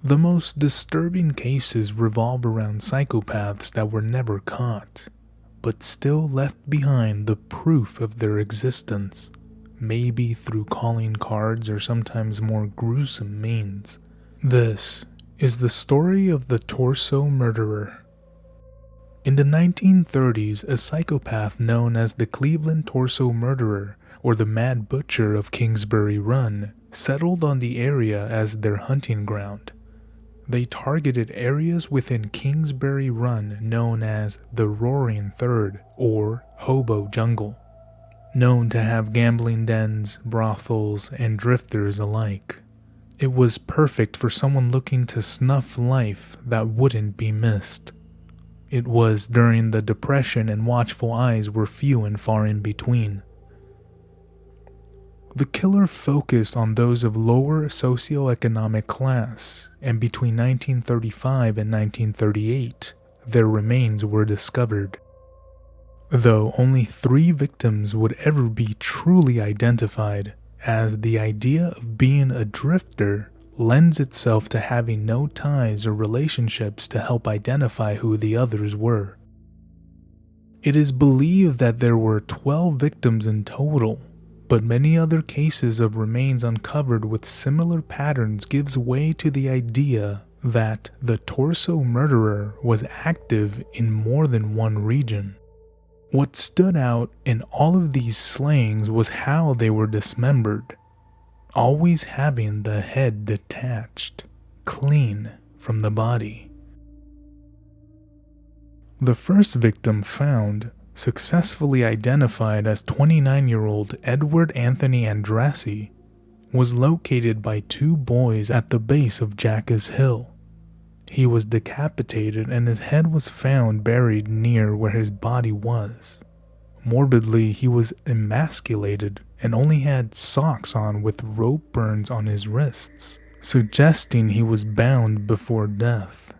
The most disturbing cases revolve around psychopaths that were never caught, but still left behind the proof of their existence, maybe through calling cards or sometimes more gruesome means. This is the story of the torso murderer. In the 1930s, a psychopath known as the Cleveland Torso Murderer, or the Mad Butcher of Kingsbury Run, settled on the area as their hunting ground. They targeted areas within Kingsbury Run known as the Roaring Third, or Hobo Jungle, known to have gambling dens, brothels, and drifters alike. It was perfect for someone looking to snuff life that wouldn't be missed. It was during the Depression and watchful eyes were few and far in between. The killer focused on those of lower socioeconomic class, and between 1935 and 1938, their remains were discovered. Though only 3 victims would ever be truly identified, as the idea of being a drifter lends itself to having no ties or relationships to help identify who the others were. It is believed that there were 12 victims in total, but many other cases of remains uncovered with similar patterns gives way to the idea that the torso murderer was active in more than one region. What stood out in all of these slayings was how they were dismembered, always having the head detached, clean from the body. The first victim found, successfully identified as 29-year-old Edward Anthony Andrassy, was located by 2 boys at the base of Jackass Hill. He was decapitated and his head was found buried near where his body was. Morbidly, he was emasculated and only had socks on with rope burns on his wrists, suggesting he was bound before death.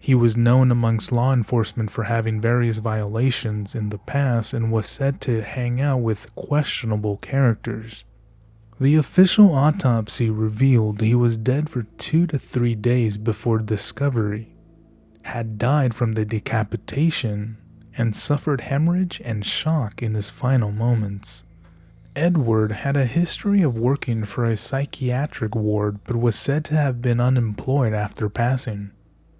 He was known amongst law enforcement for having various violations in the past and was said to hang out with questionable characters. The official autopsy revealed he was dead for 2 to 3 days before discovery, had died from the decapitation, and suffered hemorrhage and shock in his final moments. Edward had a history of working for a psychiatric ward but was said to have been unemployed after passing.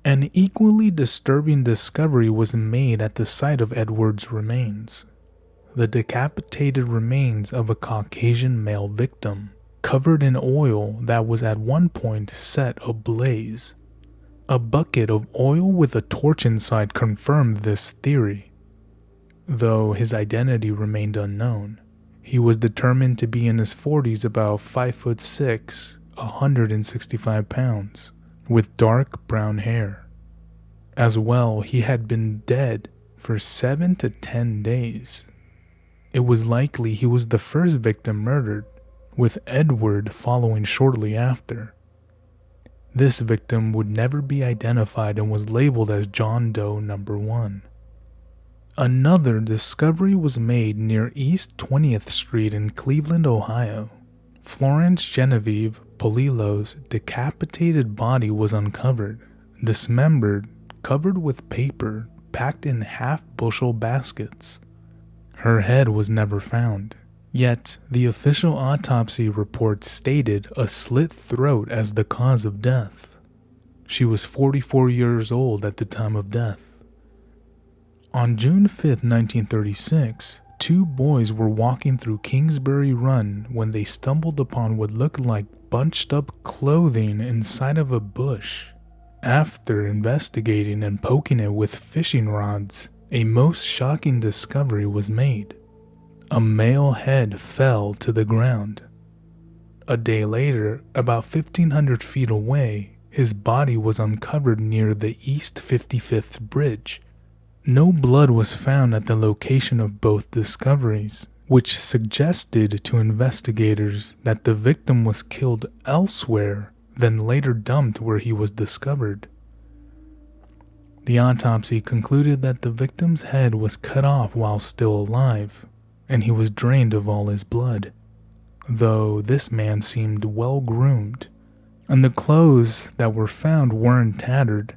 An equally disturbing discovery was made at the site of Edward's remains. The decapitated remains of a Caucasian male victim, covered in oil that was at one point set ablaze. A bucket of oil with a torch inside confirmed this theory. Though his identity remained unknown, he was determined to be in his 40s, about 5'6", 165 pounds, with dark brown hair. As well, he had been dead for 7 to 10 days. It was likely he was the first victim murdered, with Edward following shortly after. This victim would never be identified and was labeled as John Doe No. 1. Another discovery was made near East 20th Street in Cleveland, Ohio. Florence Genevieve Polilo's decapitated body was uncovered, dismembered, covered with paper, packed in half-bushel baskets. Her head was never found, yet the official autopsy report stated a slit throat as the cause of death. She was 44 years old at the time of death. On June 5, 1936, 2 boys were walking through Kingsbury Run when they stumbled upon what looked like bunched up clothing inside of a bush. After investigating and poking it with fishing rods, a most shocking discovery was made. A male head fell to the ground. A day later, about 1,500 feet away, his body was uncovered near the East 55th Bridge. No blood was found at the location of both discoveries, which suggested to investigators that the victim was killed elsewhere, then later dumped where he was discovered. The autopsy concluded that the victim's head was cut off while still alive, and he was drained of all his blood. Though this man seemed well groomed, and the clothes that were found weren't tattered.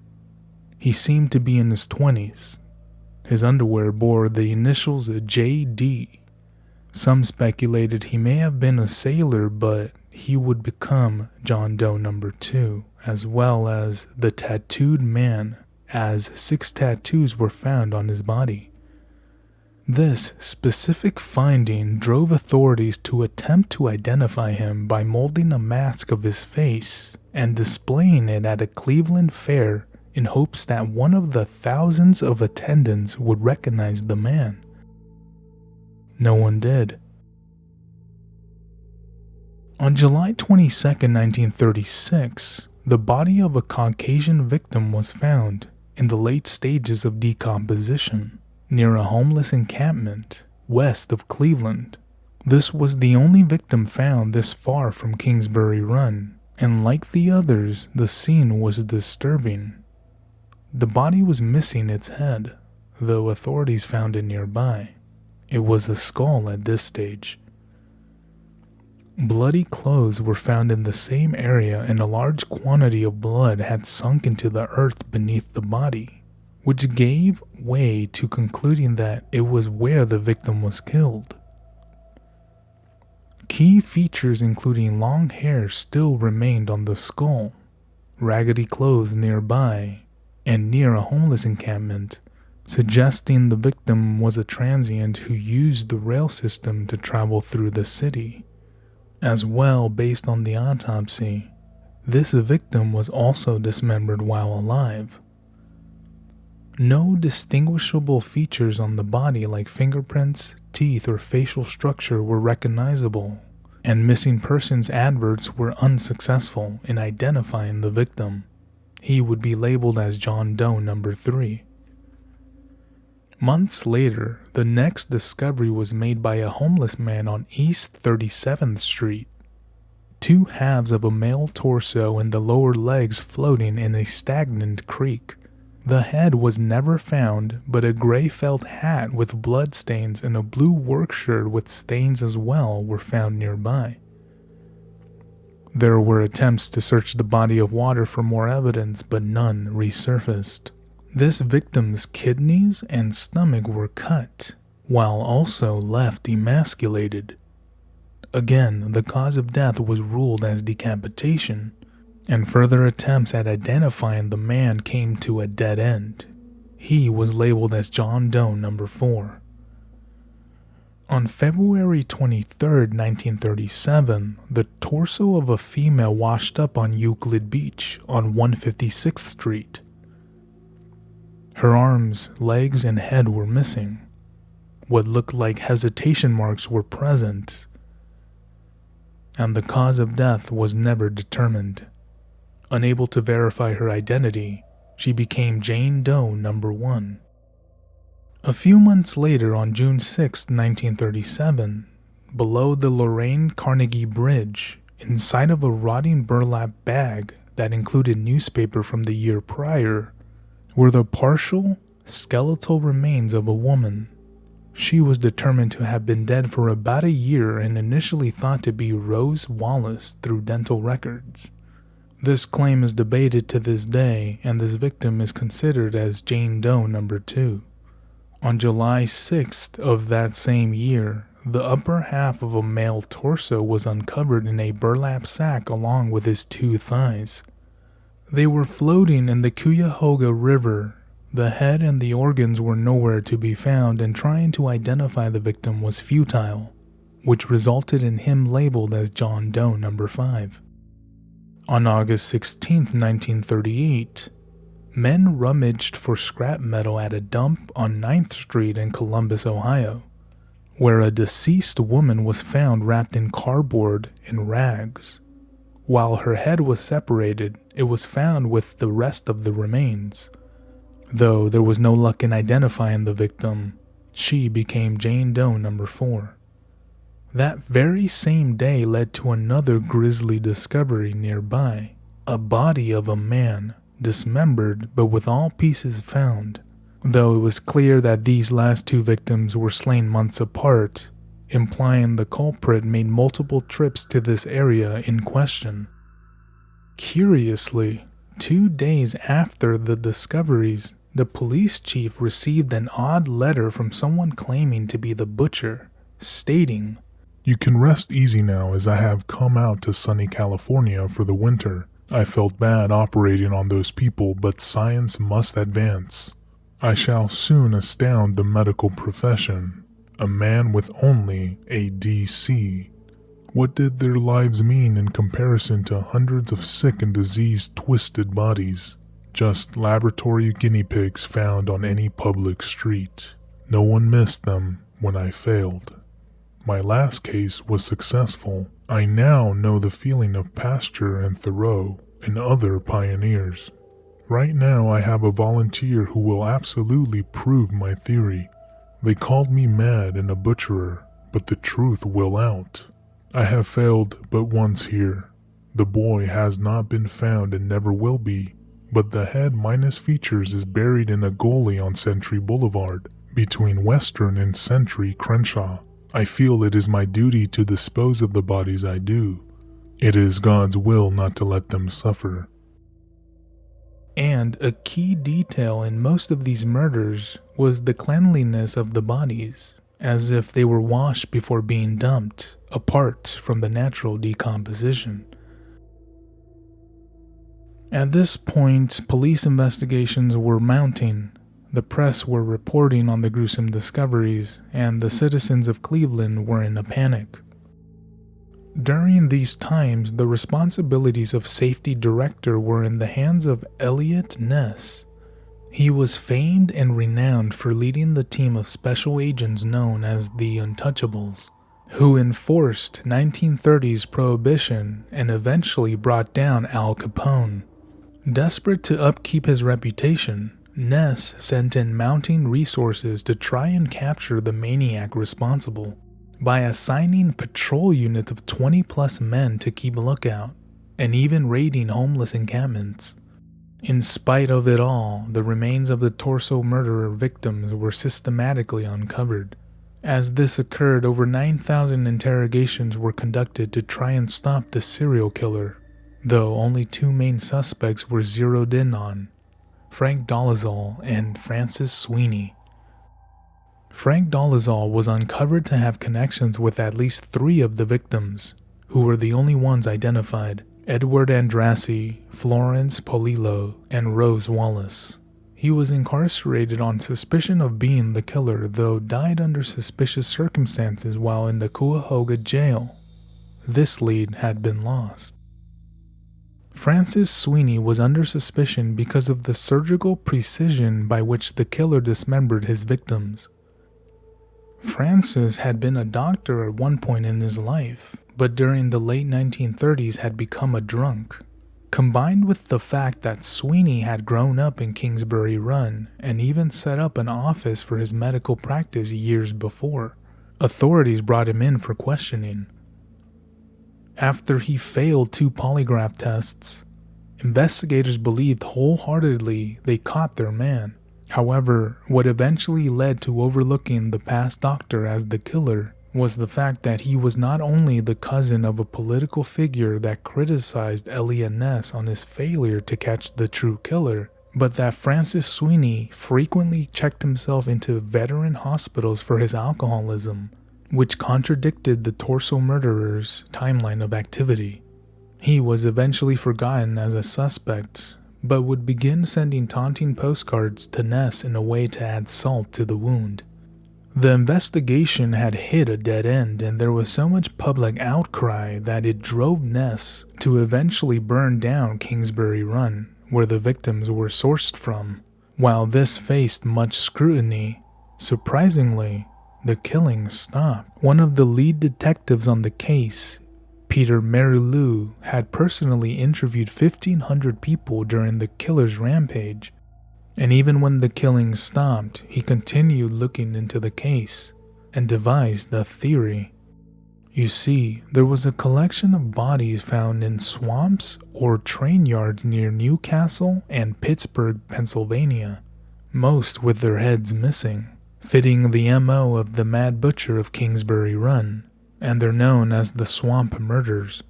He seemed to be in his 20s. His underwear bore the initials JD. Some speculated he may have been a sailor, but he would become John Doe number 2, as well as the tattooed man, as 6 tattoos were found on his body. This specific finding drove authorities to attempt to identify him by molding a mask of his face and displaying it at a Cleveland fair in hopes that one of the thousands of attendants would recognize the man. No one did. On July 22, 1936, the body of a Caucasian victim was found in the late stages of decomposition near a homeless encampment west of Cleveland. This was the only victim found this far from Kingsbury Run, and like the others, the scene was disturbing. The body was missing its head, though authorities found it nearby. It was a skull at this stage. Bloody clothes were found in the same area, and a large quantity of blood had sunk into the earth beneath the body, which gave way to concluding that it was where the victim was killed. Key features including long hair still remained on the skull, raggedy clothes nearby, and near a homeless encampment, suggesting the victim was a transient who used the rail system to travel through the city. As well, based on the autopsy, this victim was also dismembered while alive. No distinguishable features on the body like fingerprints, teeth, or facial structure were recognizable, and missing persons adverts were unsuccessful in identifying the victim. He would be labeled as John Doe number 3. Months later, the next discovery was made by a homeless man on East 37th Street. 2 halves of a male torso and the lower legs floating in a stagnant creek. The head was never found, but a gray felt hat with blood stains and a blue work shirt with stains as well were found nearby. There were attempts to search the body of water for more evidence, but none resurfaced. This victim's kidneys and stomach were cut, while also left emasculated. Again, the cause of death was ruled as decapitation, and further attempts at identifying the man came to a dead end. He was labeled as John Doe number 4. On February 23, 1937, the torso of a female washed up on Euclid Beach on 156th Street. Her arms, legs, and head were missing. What looked like hesitation marks were present, and the cause of death was never determined. Unable to verify her identity, she became Jane Doe number 1. A few months later, on June 6, 1937, below the Lorraine Carnegie Bridge, inside of a rotting burlap bag that included newspaper from the year prior, were the partial, skeletal remains of a woman. She was determined to have been dead for about a year and initially thought to be Rose Wallace through dental records. This claim is debated to this day, and this victim is considered as Jane Doe number 2. On July 6th of that same year, the upper half of a male torso was uncovered in a burlap sack along with his 2 thighs. They were floating in the Cuyahoga River. The head and the organs were nowhere to be found, and trying to identify the victim was futile, which resulted in him labeled as John Doe number 5. On August 16, 1938, men rummaged for scrap metal at a dump on 9th Street in Columbus, Ohio, where a deceased woman was found wrapped in cardboard and rags. While her head was separated, it was found with the rest of the remains. Though there was no luck in identifying the victim, she became Jane Doe number 4. That very same day led to another grisly discovery nearby, a body of a man, dismembered but with all pieces found, though it was clear that these last 2 victims were slain months apart, implying the culprit made multiple trips to this area in question. Curiously, 2 days after the discoveries, the police chief received an odd letter from someone claiming to be the butcher, stating, "You can rest easy now as I have come out to sunny California for the winter. I felt bad operating on those people, but science must advance. I shall soon astound the medical profession. A man with only a DC. What did their lives mean in comparison to hundreds of sick and diseased twisted bodies? Just laboratory guinea pigs found on any public street. No one missed them when I failed. My last case was successful. I now know the feeling of Pasteur and Thoreau and other pioneers. Right now I have a volunteer who will absolutely prove my theory. They called me mad and a butcherer, but the truth will out. I have failed but once here. The boy has not been found and never will be, but the head minus features is buried in a gully on Century Boulevard, between Western and Century Crenshaw. I feel it is my duty to dispose of the bodies I do. It is God's will not to let them suffer." And a key detail in most of these murders was the cleanliness of the bodies, as if they were washed before being dumped, apart from the natural decomposition. At this point, police investigations were mounting. The press were reporting on the gruesome discoveries, and the citizens of Cleveland were in a panic. During these times, the responsibilities of safety director were in the hands of Eliot Ness. He was famed and renowned for leading the team of special agents known as the Untouchables, who enforced 1930s prohibition and eventually brought down Al Capone. Desperate to upkeep his reputation, Ness sent in mounting resources to try and capture the maniac responsible by assigning patrol units of 20-plus men to keep lookout, and even raiding homeless encampments. In spite of it all, the remains of the torso murderer victims were systematically uncovered. As this occurred, over 9,000 interrogations were conducted to try and stop the serial killer, though only 2 main suspects were zeroed in on: Frank Dolezal and Francis Sweeney. Frank Dolezal was uncovered to have connections with at least 3 of the victims, who were the only ones identified: Edward Andrassy, Florence Polillo, and Rose Wallace. He was incarcerated on suspicion of being the killer, though died under suspicious circumstances while in the Cuyahoga jail. This lead had been lost. Francis Sweeney was under suspicion because of the surgical precision by which the killer dismembered his victims. Francis had been a doctor at one point in his life, but during the late 1930s had become a drunk. Combined with the fact that Sweeney had grown up in Kingsbury Run and even set up an office for his medical practice years before, authorities brought him in for questioning. After he failed 2 polygraph tests, investigators believed wholeheartedly they caught their man. However, what eventually led to overlooking the past doctor as the killer was the fact that he was not only the cousin of a political figure that criticized Eliot Ness on his failure to catch the true killer, but that Francis Sweeney frequently checked himself into veteran hospitals for his alcoholism, which contradicted the torso murderer's timeline of activity. He was eventually forgotten as a suspect, but would begin sending taunting postcards to Ness in a way to add salt to the wound. The investigation had hit a dead end, and there was so much public outcry that it drove Ness to eventually burn down Kingsbury Run, where the victims were sourced from. While this faced much scrutiny, surprisingly, the killings stopped. One of the lead detectives on the case, Peter Marilou, had personally interviewed 1,500 people during the killer's rampage, and even when the killings stopped, he continued looking into the case and devised a theory. You see, there was a collection of bodies found in swamps or train yards near Newcastle and Pittsburgh, Pennsylvania, most with their heads missing, fitting the MO of the Mad Butcher of Kingsbury Run, and they're known as the Swamp Murders.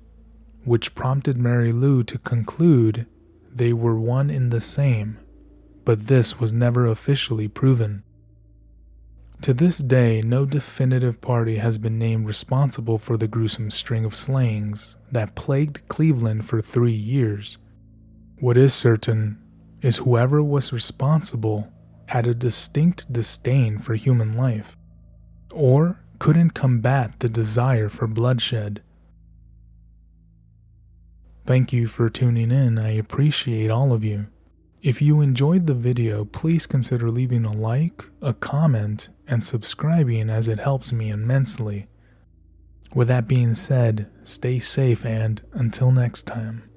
which prompted Mary Lou to conclude they were one and the same, but this was never officially proven. To this day, no definitive party has been named responsible for the gruesome string of slayings that plagued Cleveland for 3 years. What is certain is whoever was responsible had a distinct disdain for human life, or couldn't combat the desire for bloodshed. Thank you for tuning in. I appreciate all of you. If you enjoyed the video, please consider leaving a like, a comment, and subscribing, as it helps me immensely. With that being said, stay safe and until next time.